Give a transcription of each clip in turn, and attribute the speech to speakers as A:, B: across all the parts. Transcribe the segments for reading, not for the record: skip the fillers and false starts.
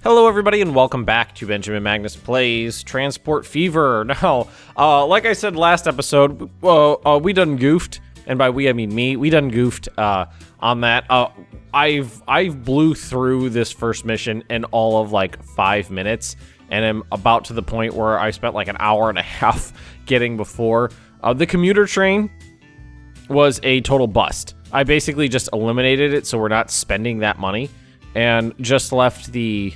A: Hello everybody and welcome back to Benjamin Magnus Plays Transport Fever. Now, like I said last episode, we done goofed, and by we I mean me, we done goofed on that. I've blew through this first mission in all of like 5 minutes, and I'm about to the point where I spent like an hour and a half getting before. The commuter train was a total bust. I basically just eliminated it so we're not spending that money, and just left the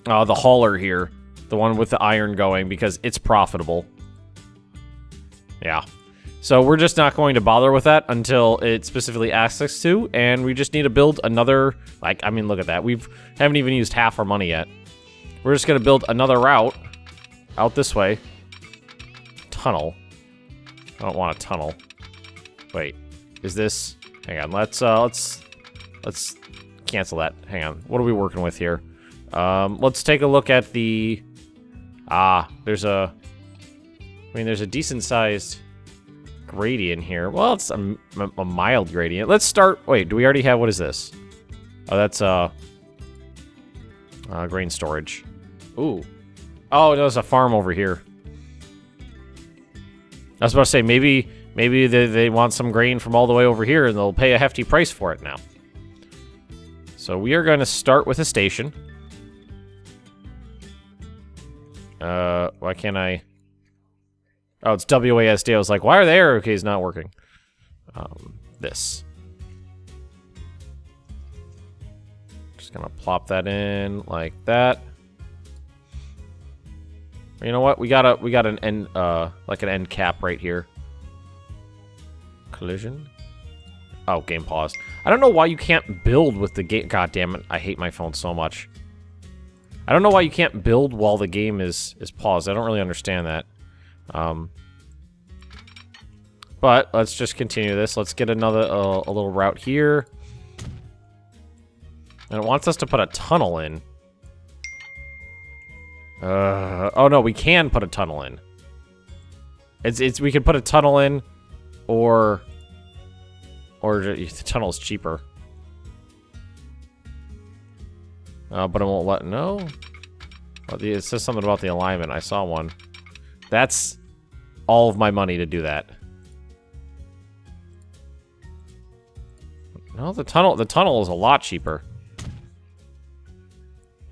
A: hauler here, the one with the iron going, because it's profitable. Yeah. So we're just not going to bother with that until it specifically asks us to, and we just need to build another, like, I mean, look at that. Haven't even used half our money yet. We're just going to build another route out this way. Tunnel. I don't want a tunnel. Wait. Is this... Hang on. Let's cancel that. Hang on. What are we working with here? Let's take a look at the... there's a decent-sized gradient here. Well, it's a mild gradient. Let's start... Wait, do we already have... What is this? Oh, that's, grain storage. Ooh. Oh, there's a farm over here. I was about to say, maybe they want some grain from all the way over here, and they'll pay a hefty price for it now. So we are going to start with a station. Why can't I... Oh, it's WASD. I was like, why are the arrow keys not working? This. Just gonna plop that in like that. You know what? We got an end, like an end cap right here. Collision. Oh, game paused. I don't know why you can't build with the game. God damn it! I hate my phone so much. I don't know why you can't build while the game is paused. I don't really understand that. But let's just continue this. Let's get another a little route here. And it wants us to put a tunnel in. Oh no, we can put a tunnel in. We could put a tunnel in, or the tunnel's cheaper. But it won't let... No? It says something about the alignment. I saw one. That's all of my money to do that. No, the tunnel is a lot cheaper.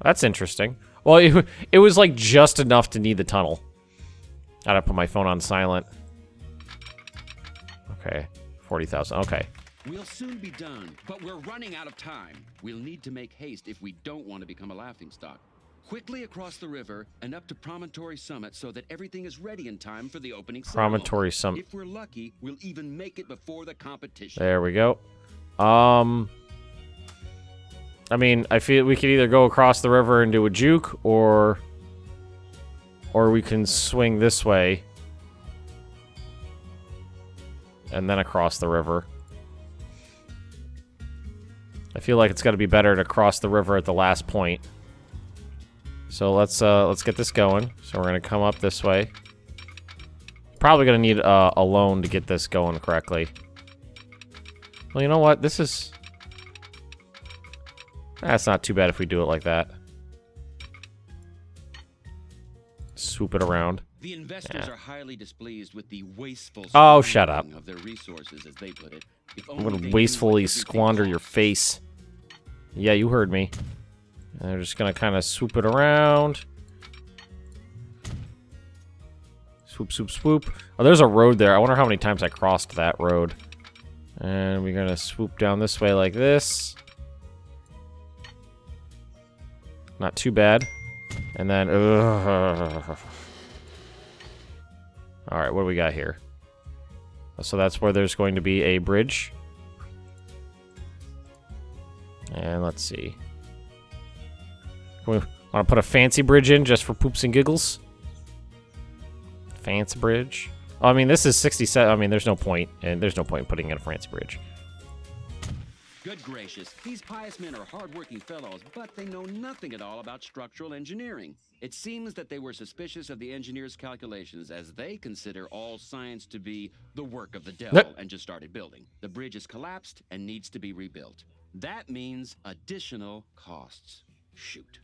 A: That's interesting. Well, it was like just enough to need the tunnel. Gotta put my phone on silent. Okay. 40,000. Okay.
B: We'll soon be done, but we're running out of time. We'll need to make haste if we don't want to become a laughingstock. Quickly across the river and up to Promontory Summit so that everything is ready in time for the opening ceremony.
A: Promontory Summit.
B: If we're lucky, we'll even make it before the competition.
A: There we go. I mean, I feel we could either go across the river and do a juke, or we can swing this way and then across the river. I feel like it's got to be better to cross the river at the last point. So let's get this going. So we're gonna come up this way. Probably gonna need a loan to get this going correctly. Well, you know what? That's not too bad if we do it like that. Swoop it around.
B: The investors are highly displeased with the wasteful
A: shut up.
B: Of their resources, as they put it.
A: I'm gonna wastefully squander your face. Yeah, you heard me. And they're just gonna kind of swoop it around. Swoop, swoop, swoop. Oh, there's a road there. I wonder how many times I crossed that road. And we're gonna swoop down this way like this. Not too bad. And then... Alright, what do we got here? So that's where there's going to be a bridge. And let's see. We want to put a fancy bridge in just for poops and giggles? Fancy bridge? Oh, I mean, this is 67. I mean, there's no point. And there's no point in putting in a fancy bridge.
B: Good gracious, these pious men are hard-working fellows, but they know nothing at all about structural engineering. It seems that they were suspicious of the engineers' calculations, as they consider all science to be the work of the devil, and just started building. The bridge is collapsed and needs to be rebuilt. That means additional costs. Shoot.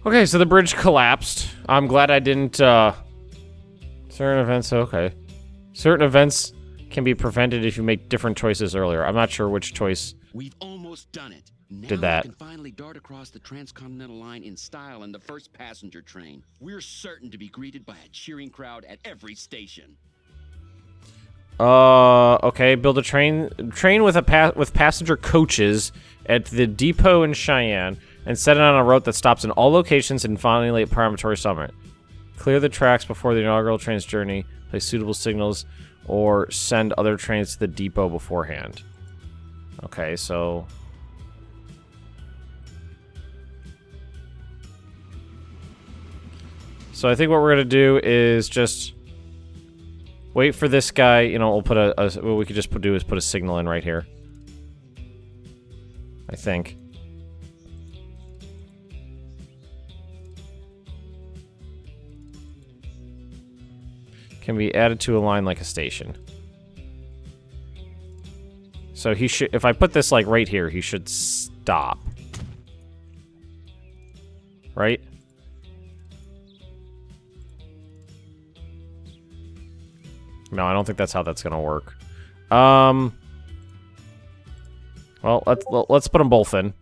A: Okay, so the bridge collapsed. I'm glad I didn't, certain events, okay. Certain events can be prevented if you make different choices earlier. I'm not sure which choice
B: We've almost done it. Now
A: did that.
B: we can finally dart across the transcontinental line in style in the first passenger train. We're certain to be greeted by a cheering crowd at every station.
A: Okay, build a train with passenger coaches at the depot in Cheyenne and set it on a route that stops in all locations and finally at Promontory Summit. Clear the tracks before the inaugural train's journey, place suitable signals, or send other trains to the depot beforehand. Okay, so... So I think what we're going to do is just wait for this guy. You know, we'll put what we could just do is put a signal in right here. I think. Can be added to a line like a station. So he should, if I put this like right here, he should stop. Right? No, I don't think that's how that's gonna work. Well, let's put them both in.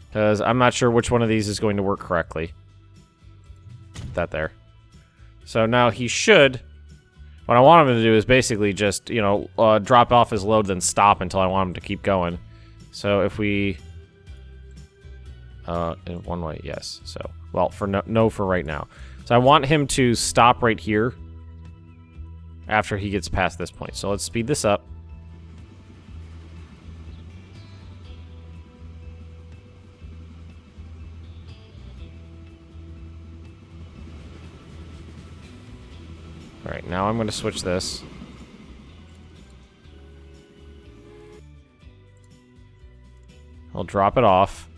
A: Because I'm not sure which one of these is going to work correctly. That there. So now he should... What I want him to do is basically just, you know, drop off his load, then stop until I want him to keep going. So if we... in one way, yes. So, well, for no for right now. So I want him to stop right here after he gets past this point. So let's speed this up. Alright, now I'm going to switch this. I'll drop it off.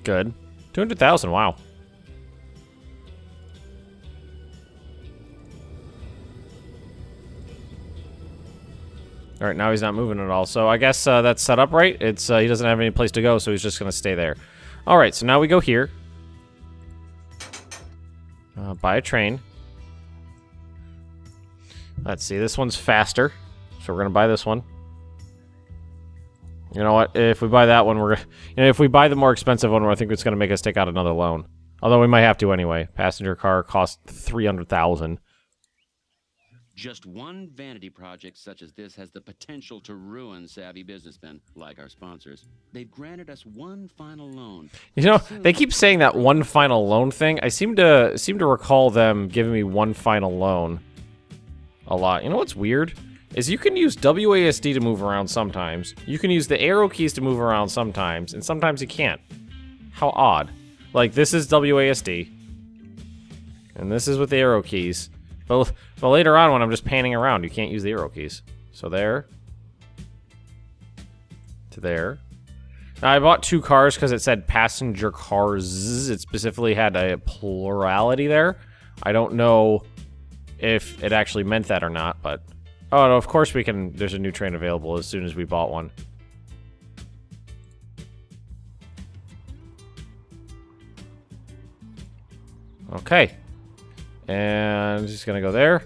A: Good. 200,000, wow. Alright, now he's not moving at all. So I guess that's set up right. It's he doesn't have any place to go, so he's just going to stay there. Alright, so now we go here. Buy a train. Let's see, this one's faster. So we're going to buy this one. You know what? If we buy that one, we're... You know, if we buy the more expensive one, I think it's going to make us take out another loan. Although we might have to anyway. Passenger car costs $300,000.
B: Just one vanity project such as this has the potential to ruin savvy businessmen, like our sponsors. They've granted us one final loan.
A: You know, they keep saying that one final loan thing. I seem to recall them giving me one final loan a lot. You know what's weird? Is you can use WASD to move around sometimes. You can use the arrow keys to move around sometimes, and sometimes you can't. How odd. Like, this is WASD. And this is with the arrow keys. But later on, when I'm just panning around, you can't use the arrow keys. So there. To there. Now, I bought two cars because it said passenger cars. It specifically had a plurality there. I don't know if it actually meant that or not, but... Oh, no, of course we can... There's a new train available as soon as we bought one. Okay. And just gonna go there.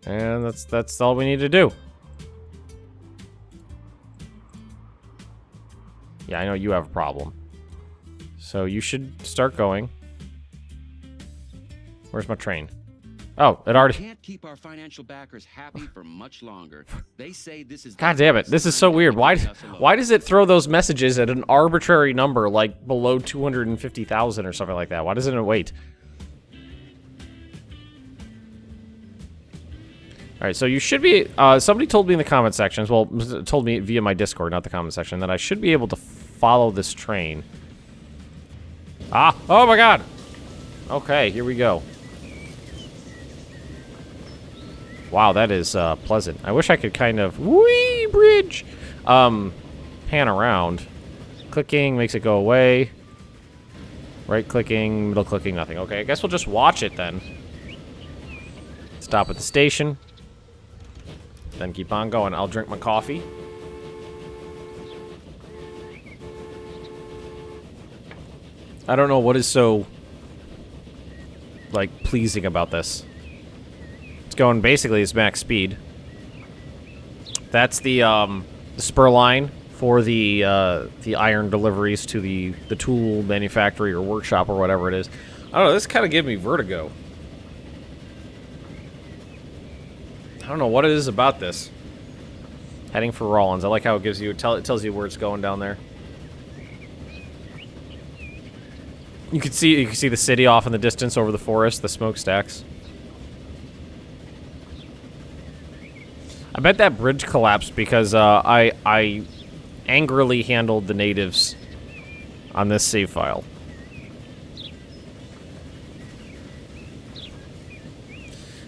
A: And that's all we need to do. Yeah, I know you have a problem. So you should start going. Where's my train? Oh, it already...
B: We can't keep our financial backers happy for much longer. They say this is...
A: God damn it, this is so weird. Why does it throw those messages at an arbitrary number, like below 250,000 or something like that? Why doesn't it wait? Alright, so you should be... somebody told me in the comment sections, well, told me via my Discord, not the comment section, that I should be able to follow this train. Ah! Oh my god! Okay, here we go. Wow, that is pleasant. I wish I could kind of wee bridge pan around. Clicking makes it go away. Right clicking, middle clicking, nothing. Okay, I guess we'll just watch it then. Stop at the station. Then keep on going. I'll drink my coffee. I don't know what is so, like, pleasing about this. It's going basically its max speed. That's the spur line for the iron deliveries to the tool manufactory or workshop or whatever it is. I don't know, this kind of gave me vertigo. I don't know what it is about this. Heading for Rollins. I like how it gives you, it tells you where it's going down there. You can see the city off in the distance over the forest, the smokestacks. I bet that bridge collapsed because I angrily handled the natives on this save file.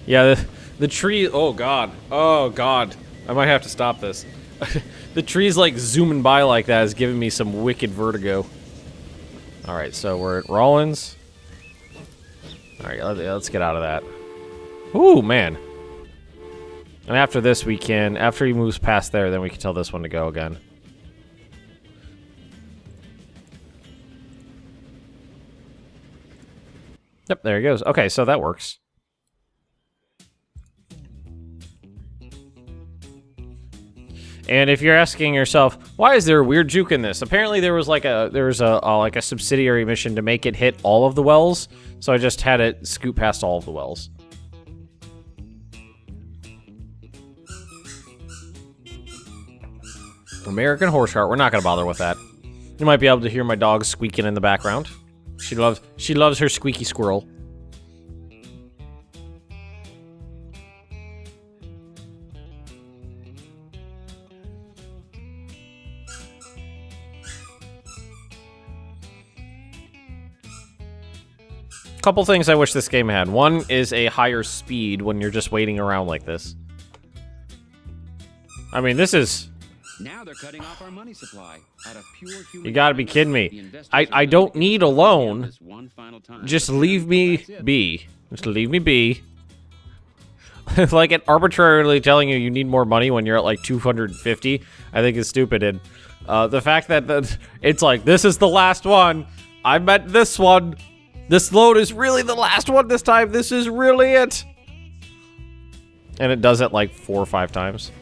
A: Yeah, the tree. Oh god. Oh god. I might have to stop this. The trees like zooming by like that is giving me some wicked vertigo. All right, so we're at Rollins. All right, let's get out of that. Ooh, man. And after this, we can, after he moves past there, then we can tell this one to go again. Yep, there he goes. Okay, so that works. And if you're asking yourself, why is there a weird juke in this? Apparently there was like a subsidiary mission to make it hit all of the wells, so I just had it scoot past all of the wells. American horse cart. We're not gonna bother with that. You might be able to hear my dog squeaking in the background. She loves her squeaky squirrel. Couple things I wish this game had. One is a higher speed when you're just waiting around like this. I mean, this is...
B: Now they're cutting off our money supply out of pure human.
A: You gotta be kidding me. I don't need a loan. Just leave me be. Just leave me be. Like it arbitrarily telling you need more money when you're at like 250, I think is stupid. And the fact that it's like, this is the last one. I meant this one. This load is really the last one this time. This is really it. And it does it like 4 or 5 times.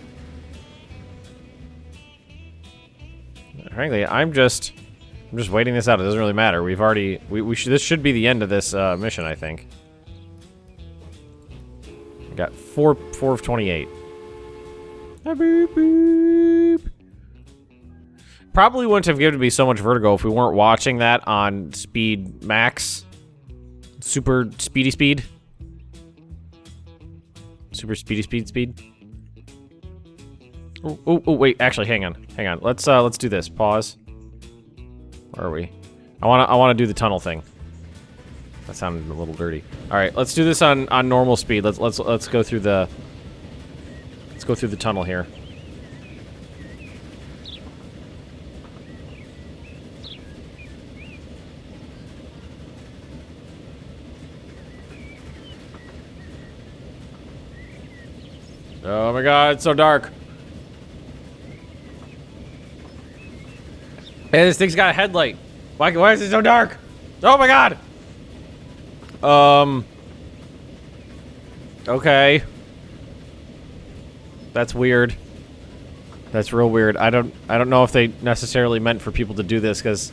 A: Frankly, I'm just waiting this out. It doesn't really matter. We've already this should be the end of this mission, I think. We got 4 of 28. Boop, boop. Probably wouldn't have given me so much vertigo if we weren't watching that on speed max. Super speedy speed. Super speedy speed. Oh, wait, actually, hang on. Let's do this. Pause. Where are we? I wanna do the tunnel thing. That sounded a little dirty. All right, let's do this on normal speed. Let's go through the tunnel here. Oh my god, it's so dark. Hey, this thing's got a headlight. Why is it so dark? Oh my god! Okay. That's weird. That's real weird. I don't know if they necessarily meant for people to do this, because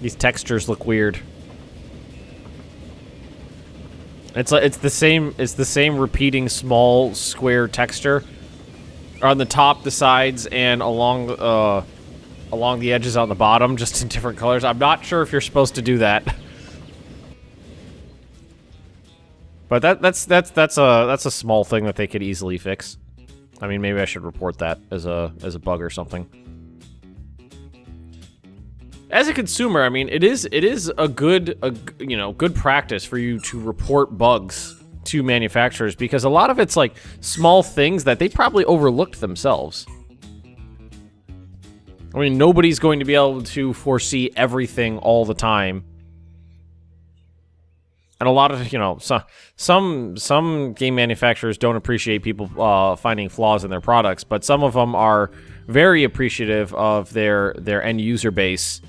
A: these textures look weird. It's the same repeating small square texture on the top, the sides, and along the edges on the bottom, just in different colors. I'm not sure if you're supposed to do that. But that's a small thing that they could easily fix. I mean, maybe I should report that as a bug or something. As a consumer, I mean, it is a good practice for you to report bugs to manufacturers because a lot of it's like small things that they probably overlooked themselves. I mean, nobody's going to be able to foresee everything all the time. And a lot of, you know, some game manufacturers don't appreciate people finding flaws in their products, but some of them are very appreciative of their end user base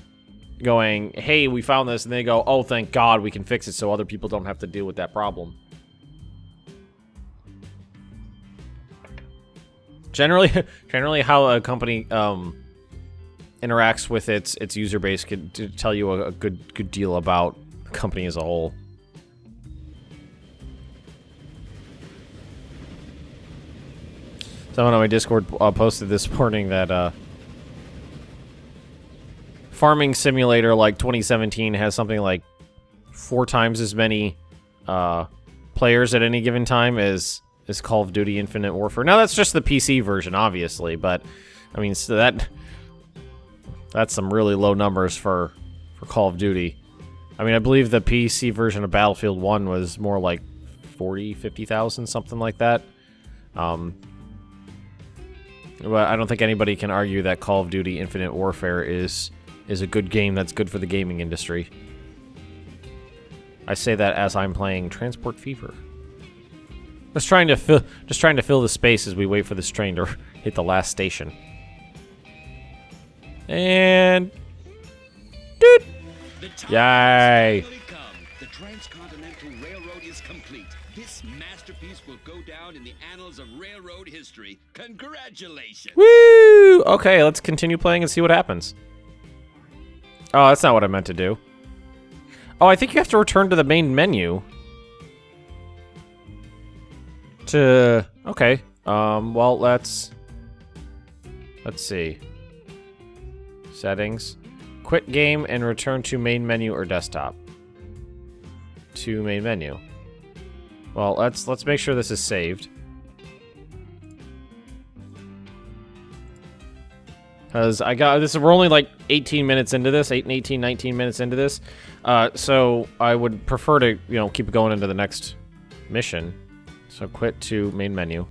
A: going, hey, we found this, and they go, oh, thank God we can fix it so other people don't have to deal with that problem. Generally how a company interacts with its user base could tell you a good deal about the company as a whole. Someone on my Discord posted this morning that Farming Simulator like 2017 has something like 4 times as many players at any given time as Call of Duty Infinite Warfare. Now that's just the PC version, obviously, but I mean, so that's some really low numbers for Call of Duty. I mean, I believe the PC version of Battlefield 1 was more like 40, 50,000, something like that. But I don't think anybody can argue that Call of Duty Infinite Warfare is a good game that's good for the gaming industry. I say that as I'm playing Transport Fever. Just trying to fill the space as we wait for this train to hit the last station. And dude, yay!
B: The Transcontinental Railroad is complete. This masterpiece will go down in the annals of railroad history. Congratulations!
A: Woo! Okay, let's continue playing and see what happens. Oh, that's not what I meant to do. Oh, I think you have to return to the main menu. Okay. Well, let's see. Settings. Quit game and return to main menu or desktop. To main menu. Well, let's make sure this is saved. Because we're only like 18 minutes into this, 19 minutes into this. So I would prefer to, keep it going into the next mission. So quit to main menu.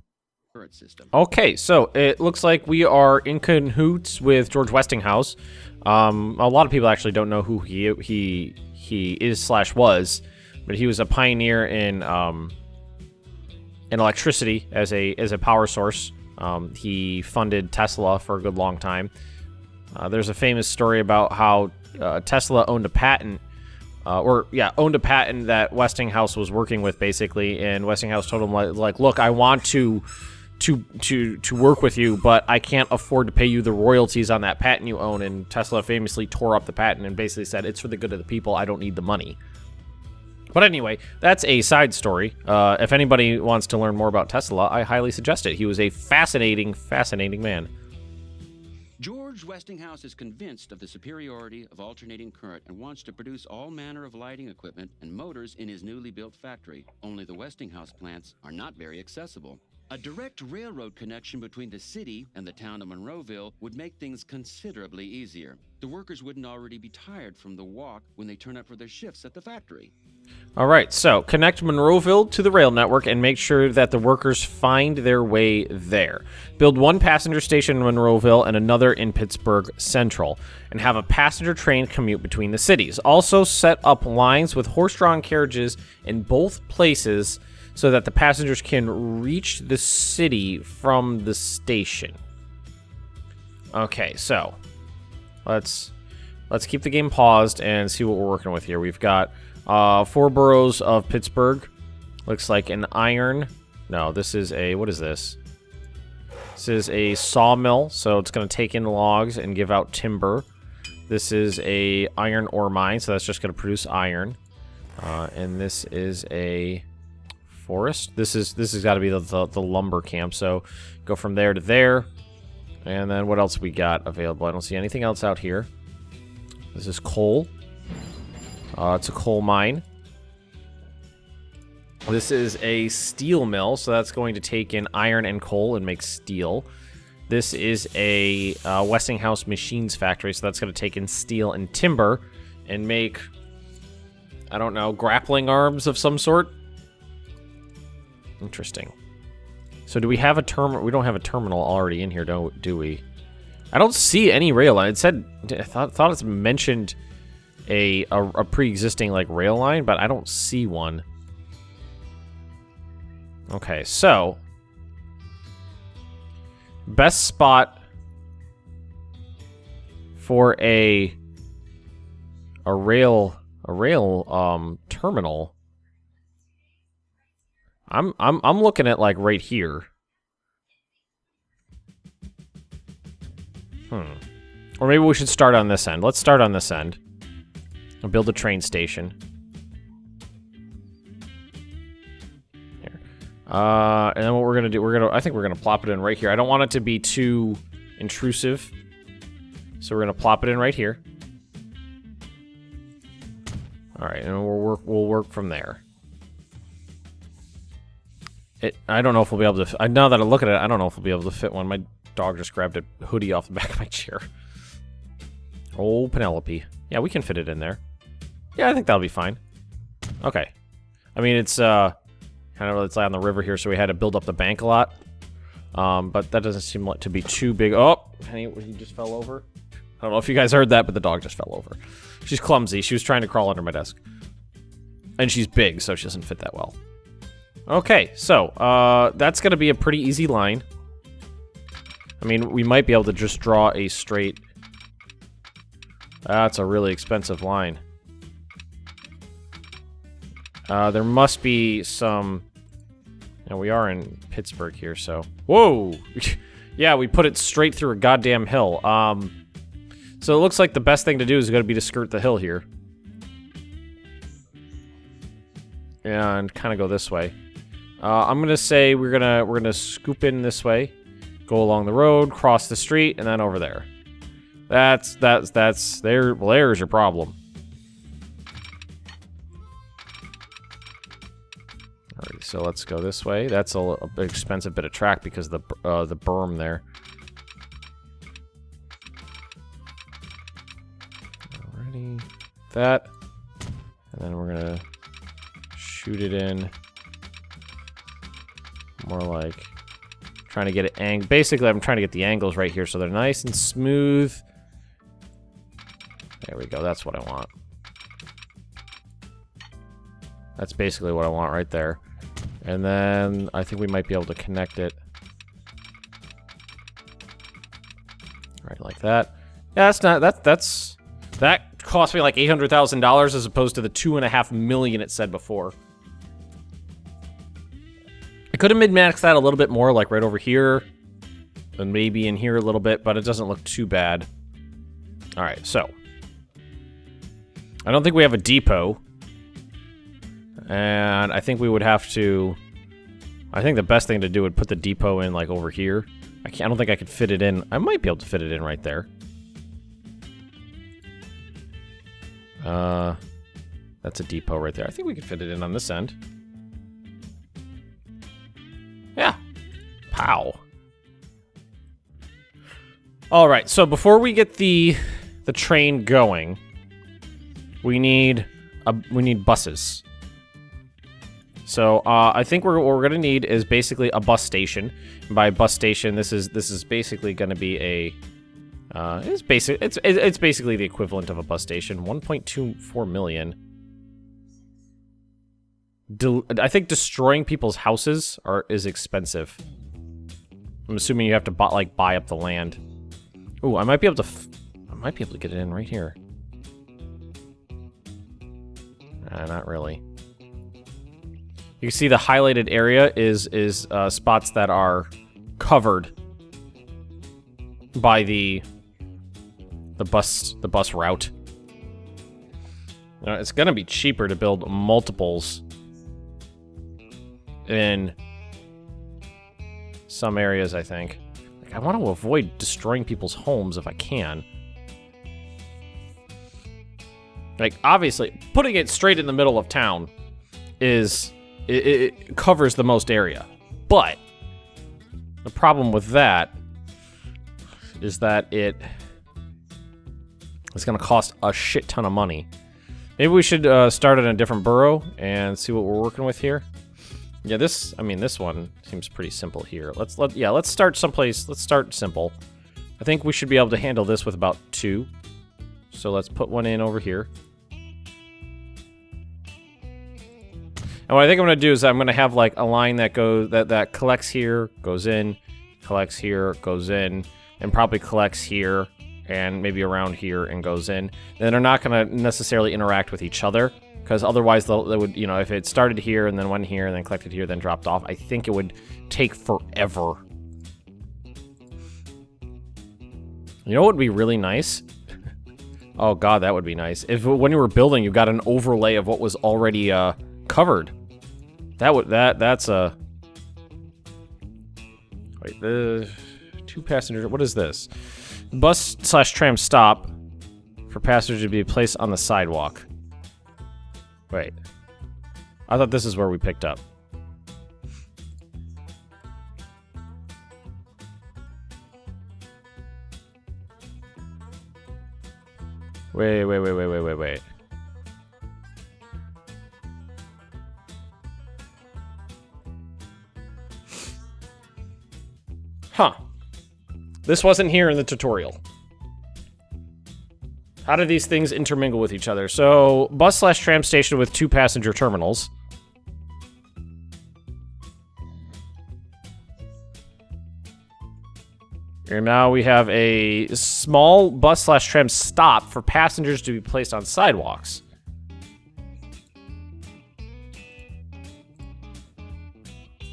A: Okay, so it looks like we are in cahoots with George Westinghouse. A lot of people actually don't know who he is/was, but he was a pioneer in electricity as a power source. He funded Tesla for a good long time. There's a famous story about how Tesla owned a patent, owned a patent that Westinghouse was working with, basically, and Westinghouse told him, like, look, I want to work with you, but I can't afford to pay you the royalties on that patent you own, and Tesla famously tore up the patent and basically said, it's for the good of the people, I don't need the money. But anyway, that's a side story. If anybody wants to learn more about Tesla, I highly suggest it. He was a fascinating man.
B: George Westinghouse is convinced of the superiority of alternating current and wants to produce all manner of lighting equipment and motors in his newly built factory. Only the Westinghouse plants are not very accessible. A direct railroad connection between the city and the town of Monroeville would make things considerably easier. The workers wouldn't already be tired from the walk when they turn up for their shifts at the factory.
A: All right, so connect Monroeville to the rail network and make sure that the workers find their way there. Build one passenger station in Monroeville and another in Pittsburgh Central, and have a passenger train commute between the cities. Also set up lines with horse-drawn carriages in both places so that the passengers can reach the city from the station. Okay, so let's keep the game paused and see what we're working with here. We've got 4 boroughs of Pittsburgh. Looks like an iron. No, this is a, what is this? This is a sawmill, so it's going to take in logs and give out timber. This is a iron ore mine, so that's just going to produce iron. And this is a forest. This has got to be the lumber camp. So go from there to there. And then what else we got available? I don't see anything else out here. This is coal. It's a coal mine. This is a steel mill, so that's going to take in iron and coal and make steel. This is a Westinghouse machines factory, so that's going to take in steel and timber and make, I don't know, grappling arms of some sort. Interesting. So do we have a terminal? We don't have a terminal already in here, do we? I don't see any rail line. It said, I thought it's mentioned a pre-existing like rail line, but I don't see one. Okay, so best spot for a rail terminal. I'm looking at like right here. Or maybe we should start on this end. Let's start on this end. I'll build a train station. Here. And then what we're gonna do, I think we're gonna plop it in right here. I don't want it to be too intrusive. So we're gonna plop it in right here. Alright, and we'll work from there. I don't know if we'll be able to... now that I look at it, I don't know if we'll be able to fit one. My dog just grabbed a hoodie off the back of my chair. Oh, Penelope. Yeah, we can fit it in there. Yeah, I think that'll be fine. Okay. I mean, it's kind of it's on the river here, so we had to build up the bank a lot. But that doesn't seem like to be too big. Oh, he just fell over. I don't know if you guys heard that, but the dog just fell over. She's clumsy. She was trying to crawl under my desk. And she's big, so she doesn't fit that well. Okay, so that's going to be a pretty easy line. I mean, we might be able to just draw a straight... That's a really expensive line. There must be some... Now, we are in Pittsburgh here, so... Whoa! Yeah, we put it straight through a goddamn hill. So it looks like the best thing to do is going to be to skirt the hill here. And kind of go this way. I'm going to say we're gonna scoop in this way. Go along the road, cross the street, and then over there. There's your problem. Alright, so let's go this way. That's a expensive bit of track because of the berm there. Alrighty, that, and then we're gonna shoot it in. More like trying to get it basically, I'm trying to get the angles right here so they're nice and smooth. There we go. That's what I want. That's basically what I want right there. And then I think we might be able to connect it. Right, like that. Yeah, that cost me like $800,000 as opposed to the $2.5 million it said before. I could have min-maxed that a little bit more, like right over here, and maybe in here a little bit, but it doesn't look too bad. All right, so I don't think we have a depot, and I think we would have to. I think the best thing to do would put the depot in like over here. I don't think I could fit it in. I might be able to fit it in right there. That's a depot right there. I think we could fit it in on this end. Yeah. Pow. All right. So before we get the train going, we need buses. So I think what we're gonna need is basically a bus station. And by bus station, this is basically gonna be a it's basically the equivalent of a bus station. 1.24 million. I think destroying people's houses is expensive. I'm assuming you have to buy up the land. Ooh, I might be able to get it in right here. Not really. You can see the highlighted area is spots that are covered by the bus route. It's gonna be cheaper to build multiples in some areas, I think. Like, I want to avoid destroying people's homes if I can. Like, obviously, putting it straight in the middle of town it covers the most area. But the problem with that is that it's going to cost a shit ton of money. Maybe we should start in a different borough and see what we're working with here. Yeah, this one seems pretty simple here. Let's start someplace. Let's start simple. I think we should be able to handle this with about 2. So let's put one in over here. And what I think I'm gonna do is I'm gonna have like a line that goes that collects here, goes in, collects here, goes in, and probably collects here and maybe around here and goes in. Then they're not gonna necessarily interact with each other, because otherwise they would, you know, if it started here and then went here and then collected here, then dropped off, I think it would take forever. You know what would be really nice? Oh god, that would be nice. If when you were building, you got an overlay of what was already covered. That's a... Wait, the 2 passenger... What is this? Bus/tram stop for passengers to be placed on the sidewalk. Wait. I thought this is where we picked up. Wait. Huh. This wasn't here in the tutorial. How do these things intermingle with each other? So, bus/tram station with 2 passenger terminals. And now we have a small bus/tram stop for passengers to be placed on sidewalks.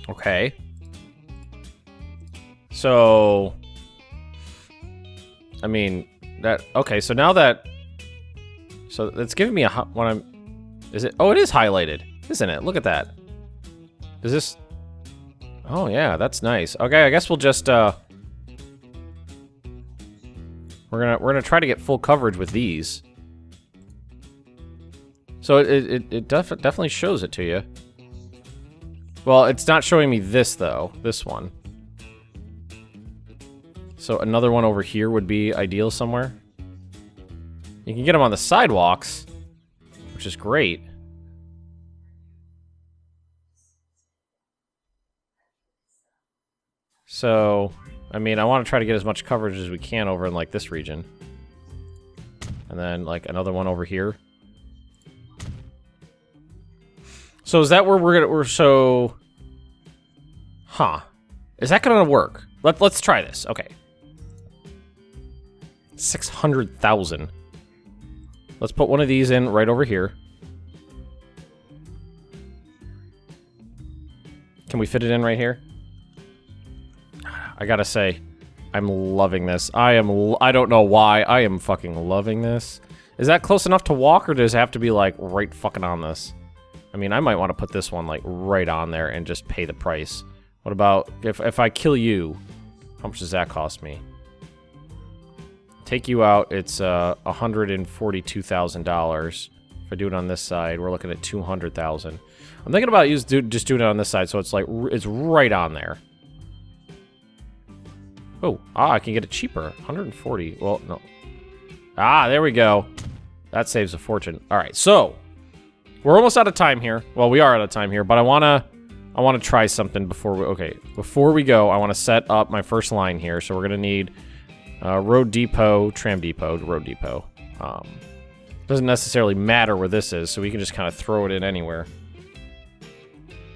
A: Okay. So, I mean, that, okay, so now that, so it's giving me is it, oh, it is highlighted, isn't it? Look at that. Is this, oh yeah, that's nice. Okay, I guess we'll just, we're gonna try to get full coverage with these. So it definitely shows it to you. Well, it's not showing me this though, this one. So another one over here would be ideal somewhere. You can get them on the sidewalks, which is great. So, I mean, I want to try to get as much coverage as we can over in, like, this region. And then, like, another one over here. So is that where so... Huh. Is that gonna work? Let's try this. Okay. 600,000. Let's put one of these in right over here. Can we fit it in right here? I gotta say, I'm loving this. I don't know why. I am fucking loving this. Is that close enough to walk, or does it have to be, like, right fucking on this? I mean, I might want to put this one, like, right on there and just pay the price. What about, if I kill you, how much does that cost me? Take you out, it's $142,000. If I do it on this side, we're looking at 200,000. I'm thinking about just doing it on this side, so it's like, it's right on there. Oh, I can get it cheaper. 140. Well, no. There we go. That saves a fortune. All right, so we're almost out of time here. Well, we are out of time here, but I wanna try something before we go. I want to set up my first line here. So we're gonna need road depot, tram depot, road depot. Doesn't necessarily matter where this is, so we can just kind of throw it in anywhere.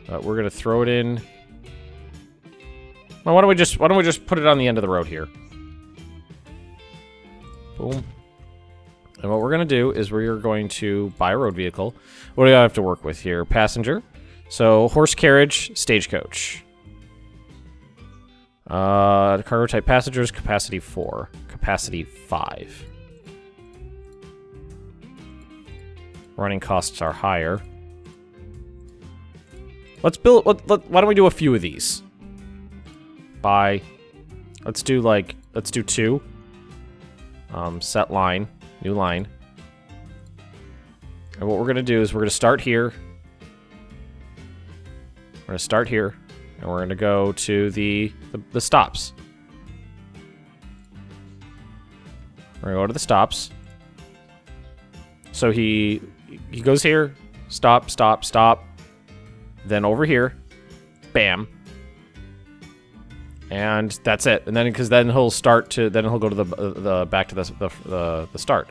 A: We're gonna throw it in. Well, why don't we just put it on the end of the road here? Boom. And what we're gonna do is we're going to buy a road vehicle. What do I have to work with here? Passenger. So horse carriage, stagecoach. Cargo type passengers, capacity 4, capacity 5. Running costs are higher. Let's build. Why don't we do a few of these? Let's do 2. Set line, new line. And what we're gonna do is we're gonna start here. We're gonna start here, and we're gonna go to the stops. We're gonna go to the stops. So he goes here, stop, stop, stop. Then over here, Bam. And that's it. And then, because then he'll start to, then he'll go to the back to the start.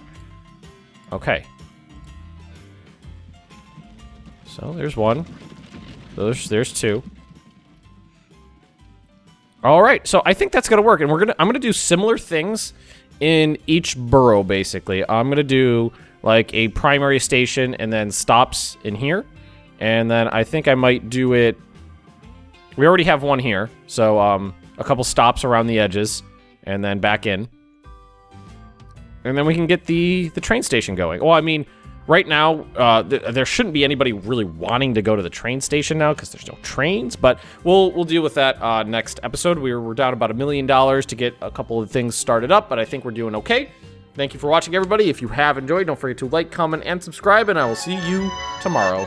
A: Okay. So there's one. There's two. All right. So I think that's gonna work, and I'm gonna do similar things in each borough. Basically, I'm gonna do like a primary station and then stops in here, and then I think I might do it. We already have one here, so a couple stops around the edges, and then back in. And then we can get the train station going. Well, I mean, right now, there shouldn't be anybody really wanting to go to the train station now because there's no trains, but we'll deal with that next episode. We're down about $1 million to get a couple of things started up, but I think we're doing okay. Thank you for watching, everybody. If you have enjoyed, don't forget to like, comment, and subscribe, and I will see you tomorrow.